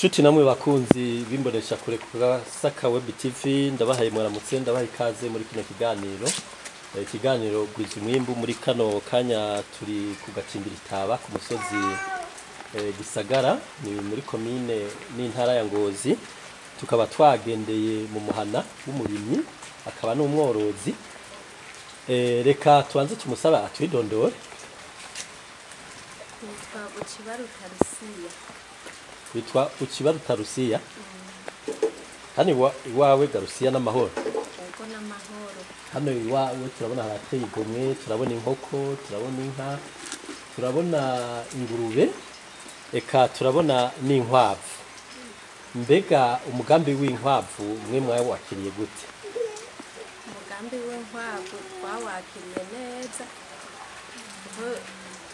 Nshuti namwe bakunzi bimbonesha kure kuga Saka Web TV ndabahaye mwaramutse ndabaha ikaze muri kino kiganiro. Ikiganiro gwiza umwimbu muri kano kanya turi kugacimbira itaba ku musozi Gisagara ni muri commune n'intara ya Ngozi. Tukaba twagendeye mu muhana w'umurimyi akaba n'umworozi. Reka tuanze tumusaba atwidondore. Witwa Ukibaruta Lucia. Hano iwawe Garusia n'amahoro. Yego n'amahoro. Hano iwawe turabona harateye igomwe, turabona inkoko, turabona inka, turabona ingurube, eka turabona n'inkwavu. Mbega umugambi w'inkwavu mwe mwawe wakiriye gute? Umugambi w'inkwavu twawakiriye neza.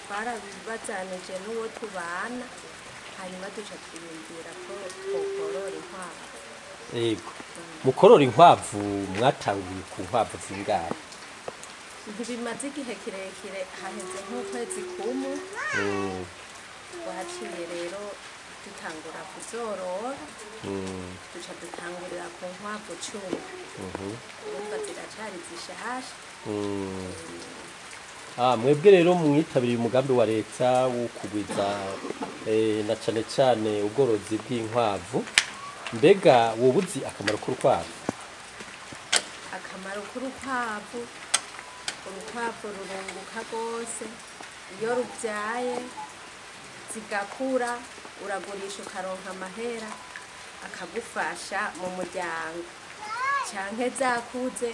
Barabibazanije n'uwo tubana. Hanyuma duca twiyumvira ko tworora inkwavu. Yego. Mukorora inkwavu mwatanguye ku nkwavu zingahe? Ntibimaze igihe kirekire haheze nk'ukwezi kumwe. Waciye rero dutangura kuzorora. Duca dutangurira ku nkwavu 10. Urumva ziracari zishasha. Mwebwe rero mwitabiriye umugambi wa leta wo kugwiza na cane cane ubworozi bw'inkwavu. Mbega wobuzi akamaro k'urukwavu? Akamaro k'urukwavu, urukwavu rurunguka rwose. Iyo rubyaye zigakura uragurisha ukaronka amahera akagufasha mu muryango. Canke zakuze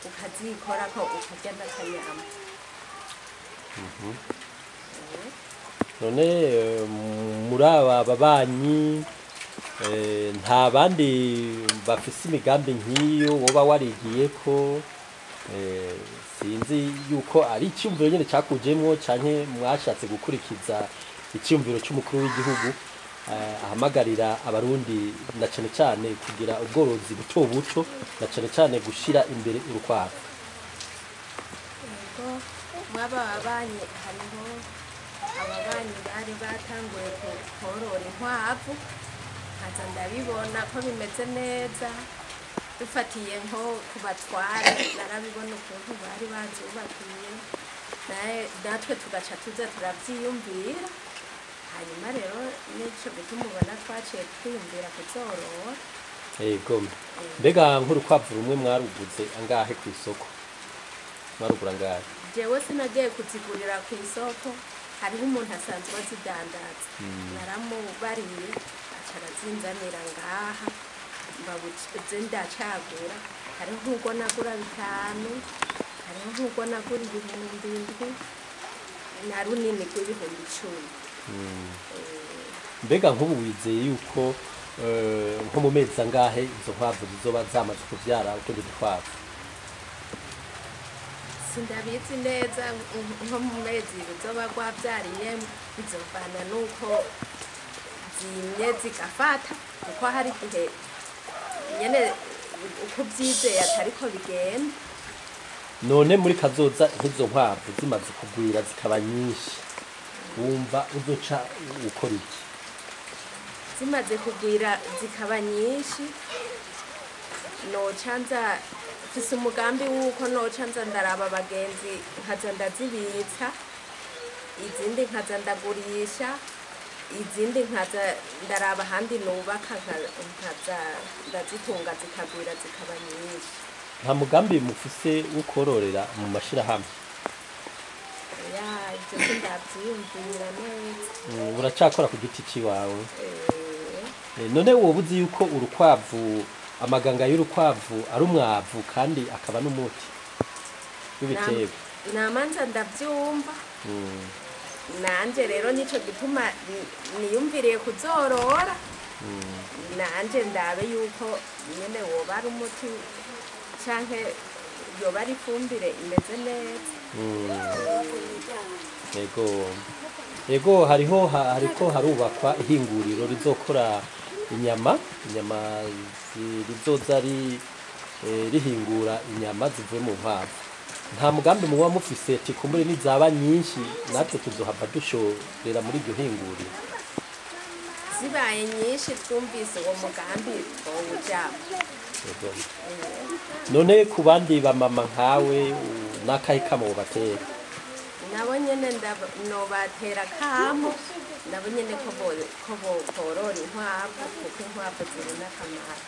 ukazikorako ukarya n'akanyama. None muri aba babanyi nta bandi bafise imigambi nk'iyo woba warigiye ko sinzi yuko ari icyumviro nyene cakujemwo canke mwashatse gukurikiza icyumviro c'umukuru w'igihugu ahamagarira abarundi na cane cane kugira ubworozi buto buto na cane cane gushira imbere urukwavu. Mwaba babanyi hariho ababanyi bari batanguye korora inkwavu nkaza ndabibona ko bimeze neza dufatiye nko kubatware narabibona ukuntu bari bazubakiye natwe tugaca tuza turavyiyumvira hanyuma rero nico gituma ubona twaciye twiyumvira kuzorora. Yego. Mbega nk'urukwavu rumwe mwaruguze angahe ku isoko? Mwarugura angahe? Jewe sinagiye kuzigurira ku isoko, hariho umuntu asanzwe azidandaza. Naramubariye acara zinzanira ngaha mbabuze ndacagura. Hariho nk'ubwo nagura 5, hariho nk'ubwo nagura 7,000 na runini rw'ibihumbi 10. Mbega nk'ubu wizeye yuko nko mu mezi angahe izo nkwavu zizoba zamaze kuvyara utundi dukwavu? Sindabizi neza nko mu mezi bizoba rwavyariye bizovana nuko zimye zigafata kuko hari igihe nyene uko vyizeye atariko bigenda. None muri kazoza nk'izo nkwavu zimaze kugwira zikaba nyinshi wumva uzoca ukora iki? Zimaze kugwira zikaba nyinshi nocanza fise umugambi wuko nocanza ndaraba abagenzi nkaza ndazibitsa izindi nkaza ndagurisha izindi nkaza ndaraba handi nubaka nkaza ndazitunga zikagwira zikaba nyinshi. Nta mugambi mufise wo kororera mu mashirahamwe? Ivyo sindavyiyumvira neza. Uracakora ku giti ciwawe? None wobuzi yuko urukwavu amaganga y'urukwavu ari umwavu kandi akaba n'umuti w'ibiterwa? Namanza ndavyumva. Nanje rero nico gituma niyumviriye kuzorora. Nanje ndabe yuko nyene woba ari umuti canke yoba ari ifumbire imeze neza. Yego hariko harubakwa ihinguriro rizokora inyama rizoza rihingura inyama zivuye mu nkwavu. Nta mugambi muba mufise ati kumbure nizaba nyinshi natwe tuzohava dushorera muri iryo hinguriro? zibaye nyinshi twumvise uwo mugambi twawujamo. Yego. None ku bandi bamama nkawe n'akahe kamo batera? Nabo nyene nobatera kamo, nabo nyene ko borora inkwavu kuko inkwavu ziri n'akamaro.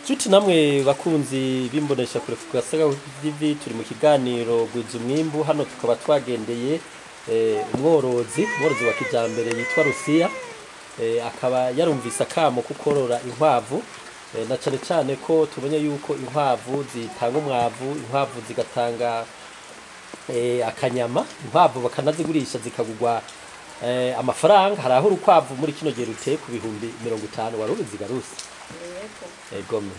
Nshuti namwe bakunzi bimbonesha kure ku Gasaka TV, turi mu kiganiro gwiza umwimbu. Hano tukaba twagendeye umworozi wa kijambere yitwa Lucie, akaba yarumvise akamo kukorora inkwavu, na cane cane ko tubonye yuko inkwavu zitanga umwavu, inkwavu zigatanga akanyama, inkwavu bakanazigurisha zikagurwa amafaranga. Hari aho urukwavu muri kino gihe ruteye ku bihumbi 50 warubizi garuse. Egome.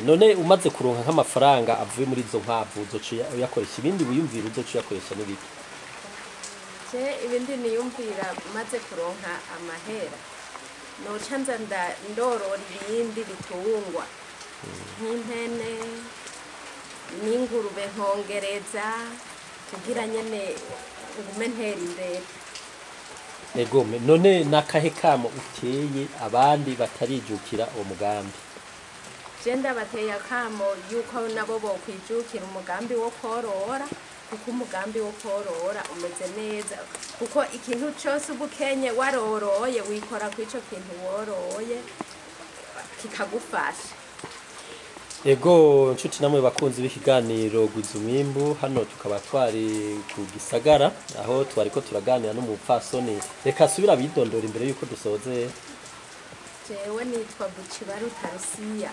None umaze kuronka nk'amafaranga avuye muri izo nkwavu uzoca uyakoresha ibindi wiyumvira uzoca uyakoresha n'ibiki? Ibindi niyumvira maze kuronka amahera noca nza ndorora ibindi bitungwa nk'impene n'ingurube nkongereza kugira nyene ngume ntera imbere. Egome. None n'akahe kamo uteye abandi batarijukira uwo mugambi? Je ndabateye akamo yuko nabo bokwijukira umugambi wo korora, kuko umugambi wo korora umeze neza, kuko ikintu cyose ubukenye waroroye wikora ku ico kintu woroye kikagufasha. Ego nshuti namwe bakunzi b'ikiganiro gwiza umwimbu, hano tukaba twari ku Gisagara aho twariko turaganira n'umupfasoni. Reka subira bidondora imbere yuko dusoze. Jewe nitwa Bucinyibuka.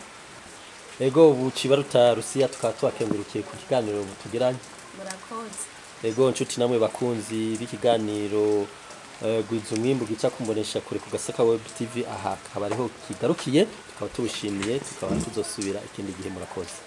Ego Bucinyibuka Lucie, tukaba twakengurukiye ku kiganiro tugiranye. Murakoze. Ego nshuti namwe bakunzi b'ikiganiro gwiza umwimbu gica kumbonesha kure ku Gasaka Web TV, aha akaba ariho kigarukiye. Tukaba tubishimiye, tukaba tuzosubira ikindi gihe. Murakoze.